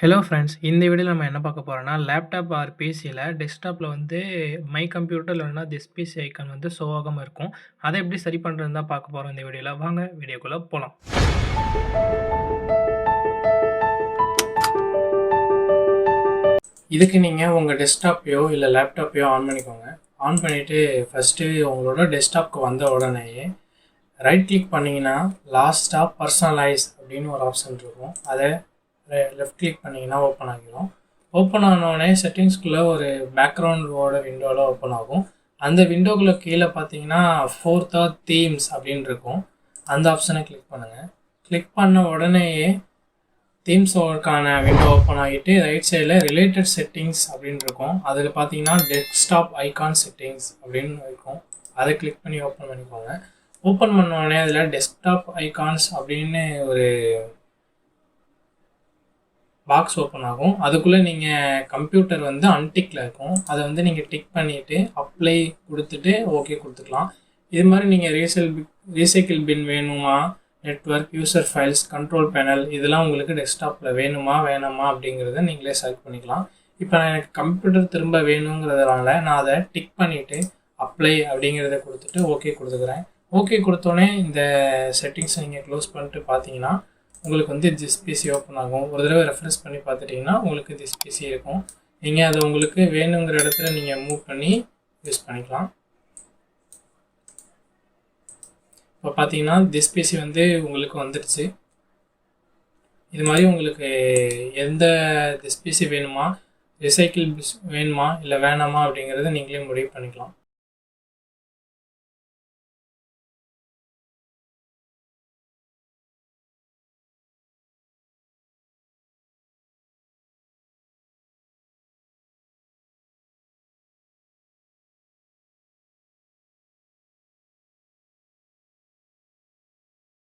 Hello friends. இந்த வீடியோல நம்ம என்ன பார்க்க போறோம்னா, லேப்டாப் ஆர் பிசில டெஸ்க்டாப்ல வந்து மை கம்ப்யூட்டர் இல்லன்னா திஸ் பிசி ஐகான் வந்து ஷோ ஆகாம இருக்கும். அத எப்படி சரி பண்றதுன்னு தான் பார்க்க போறோம் இந்த வீடியோல. வாங்க வீடியோக்குள்ள போலாம். இதுக்கு நீங்க உங்க டெஸ்க்டாப்பையோ இல்ல லேப்டாப்பையோ ஆன் பண்ணிக்கோங்க. ஆன் பண்ணிட்டு ஃபர்ஸ்ட்டு உங்களோட டெஸ்க்டாப்க்கு வந்த உடனேயே ரைட் கிளிக் பண்ணீங்கன்னா, லாஸ்ட்டா பர்சனலைஸ் அப்படின்னு ஒரு ஆப்ஷன் இருக்கும். அத லெஃப்ட் கிளிக் பண்ணிங்கன்னா ஓப்பன் ஆகிடும். ஓப்பன் ஆனோடனே செட்டிங்ஸ்குள்ளே ஒரு பேக்ரவுண்டோட விண்டோவில் ஓப்பன் ஆகும். அந்த விண்டோக்குள்ளே கீழே பார்த்தீங்கன்னா ஃபோர்த்தாக தீம்ஸ் அப்படின்னு இருக்கும். அந்த ஆப்ஷனை கிளிக் பண்ணுங்கள். கிளிக் பண்ண உடனேயே தீம்ஸோக்கான விண்டோ ஓப்பன் ஆகிட்டு ரைட் சைடில் ரிலேட்டட் செட்டிங்ஸ் அப்படின்னு இருக்கும். அதில் பார்த்தீங்கன்னா டெஸ்க்டாப் ஐகான் செட்டிங்ஸ் அப்படின்னு இருக்கும். அதை கிளிக் பண்ணி ஓப்பன் பண்ணிக்கோங்க. ஓப்பன் பண்ண உடனே அதில் டெஸ்க்டாப் ஐகான்ஸ் அப்படின்னு ஒரு பாக்ஸ் ஓப்பன் ஆகும். அதுக்குள்ளே நீங்கள் கம்ப்யூட்டர் வந்து அன்டிக்கில் இருக்கும். அதை வந்து நீங்கள் டிக் பண்ணிவிட்டு அப்ளை கொடுத்துட்டு ஓகே கொடுத்துக்கலாம். இது மாதிரி நீங்கள் ரீசைக்கிள் பின் வேணுமா, network, user files, control panel இதெல்லாம் உங்களுக்கு டெஸ்க்டாப்பில் வேணுமா வேணாமா அப்படிங்கிறத நீங்களே செலக்ட் பண்ணிக்கலாம். இப்போ எனக்கு கம்ப்யூட்டர் திரும்ப வேணுங்கிறதுனால நான் அதை டிக் பண்ணிவிட்டு அப்ளை அப்படிங்கிறத கொடுத்துட்டு ஓகே கொடுத்துக்கிறேன். ஓகே கொடுத்தோன்னே இந்த செட்டிங்ஸை நீங்கள் க்ளோஸ் பண்ணிட்டு பார்த்தீங்கன்னா உங்களுக்கு வந்து திஸ் பிசி ஓப்பன் ஆகும். ஒரு தடவை ரெஃப்ரெஷ் பண்ணி பார்த்துட்டிங்கன்னா உங்களுக்கு திஸ் பிசி இருக்கும். நீங்கள் அதை உங்களுக்கு வேணுங்கிற இடத்துல நீங்கள் மூவ் பண்ணி யூஸ் பண்ணிக்கலாம். இப்போ பார்த்தீங்கன்னா திஸ் பிசி வந்து உங்களுக்கு வந்துடுச்சு. இது மாதிரி உங்களுக்கு எந்த திஸ் பிசி வேணுமா, ரிசைக்கிள் வேணுமா இல்லை வேணாமா அப்படிங்கிறத நீங்களே முடிவு பண்ணிக்கலாம்.